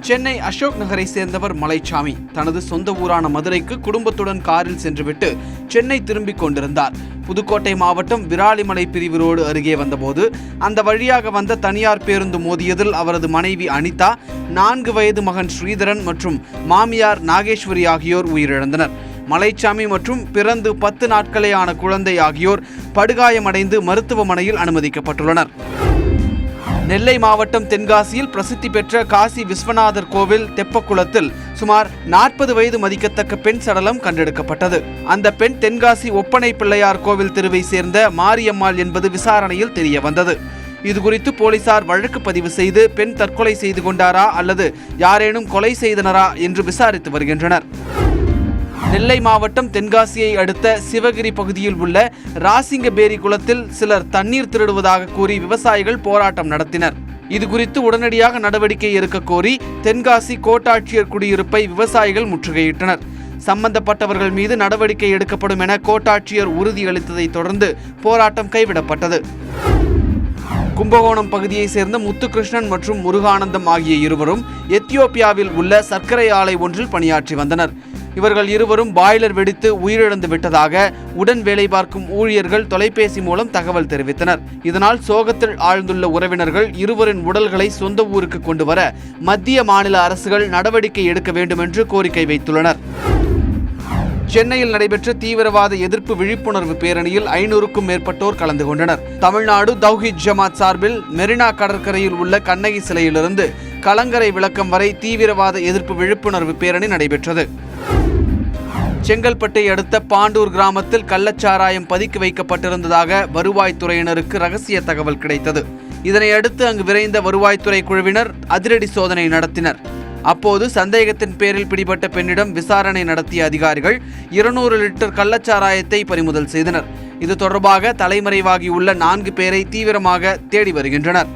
சென்னை அசோக் நகரை சேர்ந்தவர் மலைச்சாமி தனது சொந்த ஊரான மதுரைக்கு குடும்பத்துடன் காரில் சென்றுவிட்டு சென்னை திரும்பிக் கொண்டிருந்தார். புதுக்கோட்டை மாவட்டம் விராலிமலை பிரிவு ரோடு அருகே வந்தபோது அந்த வழியாக வந்த தனியார் பேருந்து மோதியதில் அவரது மனைவி அனிதா, 4 வயது மகன் ஸ்ரீதரன் மற்றும் மாமியார் நாகேஸ்வரி ஆகியோர் உயிரிழந்தனர். மலைச்சாமி மற்றும் பிறந்து 10 நாட்களே ஆன குழந்தை ஆகியோர் படுகாயமடைந்து மருத்துவமனையில் அனுமதிக்கப்பட்டுள்ளனர். நெல்லை மாவட்டம் தென்காசியில் பிரசித்தி பெற்ற காசி விஸ்வநாதர் கோவில் தெப்பக்குளத்தில் சுமார் 40 வயது மதிக்கத்தக்க பெண் சடலம் கண்டெடுக்கப்பட்டது. அந்த பெண் தென்காசி ஒப்பனை பிள்ளையார் கோவில் தெருவை சேர்ந்த மாரியம்மாள் என்பது விசாரணையில் தெரிய வந்தது. இதுகுறித்து போலீசார் வழக்கு பதிவு செய்து பெண் தற்கொலை செய்து கொண்டாரா அல்லது யாரேனும் கொலை செய்தனரா என்று விசாரித்து வருகின்றனர். நெல்லை மாவட்டம் தென்காசியை அடுத்த சிவகிரி பகுதியில் உள்ள ராசிங்கபேரி குளத்தில் சிலர் தண்ணீர் திருடுவதாக கூறி விவசாயிகள் போராட்டம் நடத்தினர். இதுகுறித்து உடனடியாக நடவடிக்கை எடுக்க கோரி தென்காசி கோட்டாட்சியர் குடியிருப்பை விவசாயிகள் முற்றுகையிட்டனர். சம்பந்தப்பட்டவர்கள் மீது நடவடிக்கை எடுக்கப்படும் என கோட்டாட்சியர் உறுதியளித்ததை தொடர்ந்து போராட்டம் கைவிடப்பட்டது. கும்பகோணம் பகுதியை சேர்ந்த முத்துகிருஷ்ணன் மற்றும் முருகானந்தம் ஆகிய இருவரும் எத்தியோப்பியாவில் உள்ள சர்க்கரை ஆலை ஒன்றில் பணியாற்றி வந்தனர். இவர்கள் இருவரும் பாய்லர் வெடித்து உயிரிழந்து விட்டதாக உடன் வேலை பார்க்கும் ஊழியர்கள் தொலைபேசி மூலம் தகவல் தெரிவித்தனர். இதனால் சோகத்தில் ஆழ்ந்துள்ள உறவினர்கள் இருவரின் உடல்களை சொந்த ஊருக்கு கொண்டு வர மத்திய மாநில அரசுகள் நடவடிக்கை எடுக்க வேண்டும் என்று கோரிக்கை வைத்துள்ளனர். சென்னையில் நடைபெற்ற தீவிரவாத எதிர்ப்பு விழிப்புணர்வு பேரணியில் 500க்கும் மேற்பட்டோர் கலந்து கொண்டனர். தமிழ்நாடு தௌஹீத் ஜமாத் சார்பில் மெரினா கடற்கரையில் உள்ள கண்ணகி சிலையிலிருந்து கலங்கரை விளக்கம் வரை தீவிரவாத எதிர்ப்பு விழிப்புணர்வு பேரணி நடைபெற்றது. செங்கல்பட்டை அடுத்த பாண்டூர் கிராமத்தில் கள்ளச்சாராயம் பதுக்கி வைக்கப்பட்டிருந்ததாக வருவாய்த்துறையினருக்கு ரகசிய தகவல் கிடைத்தது. இதனையடுத்து அங்கு விரைந்த வருவாய்த்துறை குழுவினர் அதிரடி சோதனை நடத்தினர். அப்போது சந்தேகத்தின் பேரில் பிடிபட்ட பெண்ணிடம் விசாரணை நடத்திய அதிகாரிகள் 200 லிட்டர் கள்ளச்சாராயத்தை பறிமுதல் செய்தனர். இது தொடர்பாக தலைமறைவாகியுள்ள 4 பேரை தீவிரமாக தேடி வருகின்றனர்.